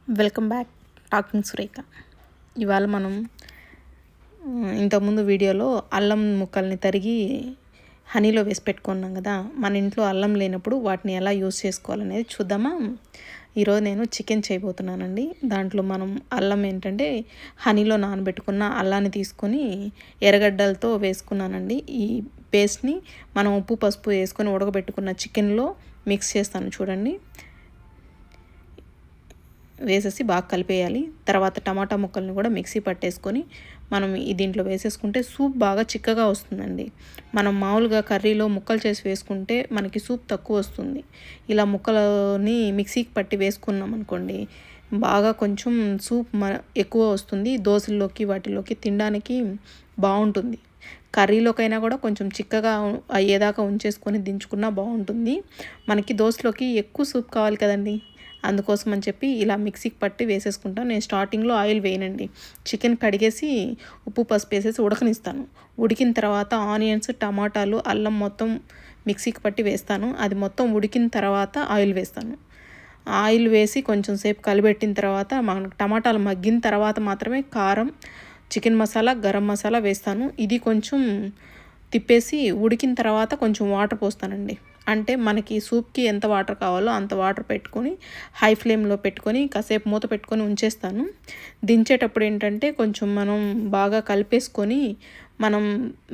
Welcome back talking Surekha. ఇవాళ మనం ఇంతకుముందు వీడియోలో అల్లం ముక్కల్ని తరిగి హనీలో వేసి పెట్టుకున్నాం కదా. మన ఇంట్లో అల్లం లేనప్పుడు వాటిని ఎలా యూస్ చేసుకోవాలనేది చూద్దామా. ఈరోజు నేను చికెన్ చేయబోతున్నానండి. దాంట్లో మనం అల్లం ఏంటంటే హనీలో నానబెట్టుకున్న అల్లాన్ని తీసుకొని ఎర్రగడ్డలతో వేసుకున్నానండి. ఈ పేస్ట్ని మనం ఉప్పు పసుపు వేసుకొని ఉడకబెట్టుకున్న చికెన్లో మిక్స్ చేస్తాను చూడండి. వేసేసి బాగా కలిపేయాలి. తర్వాత టమాటా ముక్కల్ని కూడా మిక్సీ పట్టేసుకొని మనం దీంట్లో వేసేసుకుంటే సూప్ బాగా చిక్కగా వస్తుందండి. మనం మామూలుగా కర్రీలో ముక్కలు చేసి వేసుకుంటే మనకి సూప్ తక్కువ వస్తుంది. ఇలా ముక్కలని మిక్సీకి పట్టి వేసుకున్నాం అనుకోండి, బాగా కొంచెం సూప్ ఎక్కువ వస్తుంది. దోశల్లోకి వాటిలోకి తినడానికి బాగుంటుంది. కర్రీలోకైనా కూడా కొంచెం చిక్కగా అయ్యేదాకా ఉంచేసుకొని దించుకున్నా బాగుంటుంది. మనకి దోశలోకి ఎక్కువ సూప్ కావాలి కదండి, అందుకోసం అని చెప్పి ఇలా మిక్సీకి పట్టి వేసేసుకుంటాను. నేను స్టార్టింగ్లో ఆయిల్ వేయనండి. చికెన్ కడిగేసి ఉప్పు పసుపు వేసేసి ఉడకనిస్తాను. ఉడికిన తర్వాత ఆనియన్స్, టమాటాలు, అల్లం మొత్తం మిక్సీకి పట్టి వేస్తాను. అది మొత్తం ఉడికిన తర్వాత ఆయిల్ వేస్తాను. ఆయిల్ వేసి కొంచెం సేపు కలిపెట్టిన తర్వాత మనకు టమాటాలు మగ్గిన తర్వాత మాత్రమే కారం, చికెన్ మసాలా, గరం మసాలా వేస్తాను. ఇది కొంచెం తిప్పేసి ఉడికిన తర్వాత కొంచెం వాటర్ పోస్తానండి. అంటే మనకి సూప్కి ఎంత వాటర్ కావాలో అంత వాటర్ పెట్టుకొని హై ఫ్లేమ్లో పెట్టుకొని కాసేపు మూత పెట్టుకొని ఉంచేస్తాను. దించేటప్పుడు ఏంటంటే కొంచెం మనం బాగా కలిపేసుకొని మనం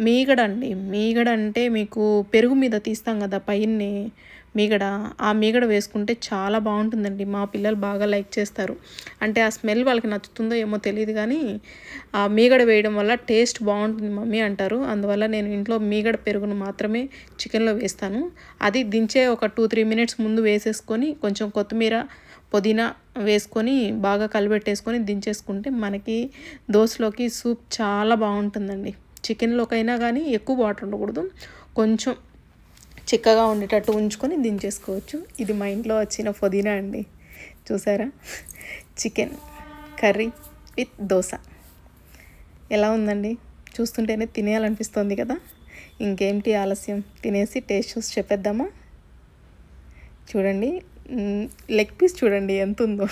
మీగడ అంటే మీకు పెరుగు మీద తీస్తాం కదా పైనే మీగడ, ఆ మీగడ వేసుకుంటే చాలా బాగుంటుందండి. మా పిల్లలు బాగా లైక్ చేస్తారు. అంటే ఆ స్మెల్ వాళ్ళకి నచ్చుతుందో ఏమో తెలియదు కానీ ఆ మీగడ వేయడం వల్ల టేస్ట్ బాగుంటుంది మమ్మీ అంటారు. అందువల్ల నేను ఇంట్లో మీగడ పెరుగును మాత్రమే చికెన్లో వేస్తాను. అది దించే ఒక 2-3 మినిట్స్ ముందు వేసేసుకొని కొంచెం కొత్తిమీర, పుదీనా వేసుకొని బాగా కలిపెట్టేసుకొని దించేసుకుంటే మనకి దోశలోకి సూప్ చాలా బాగుంటుందండి. చికెన్లోకైనా కానీ ఎక్కువ వాటర్ ఉండకూడదు, కొంచెం చిక్కగా ఉండేటట్టు ఉంచుకొని దించేసుకోవచ్చు. ఇది మా ఇంట్లో వచ్చిన పుదీనా అండి. చూసారా, చికెన్ కర్రీ విత్ దోశ ఎలా ఉందండి? చూస్తుంటేనే తినేయాలనిపిస్తుంది కదా. ఇంకేంటి ఆలస్యం, తినేసి టేస్ట్ చూసి చెప్పేద్దామా. చూడండి, లెగ్ పీస్ చూడండి ఎంత ఉందో.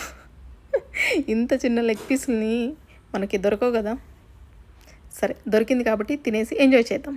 ఇంత చిన్న లెగ్ పీసుల్ని మనకి దొరకవు కదా. సరే, దొరికింది కాబట్టి తినేసి ఎంజాయ్ చేద్దాం.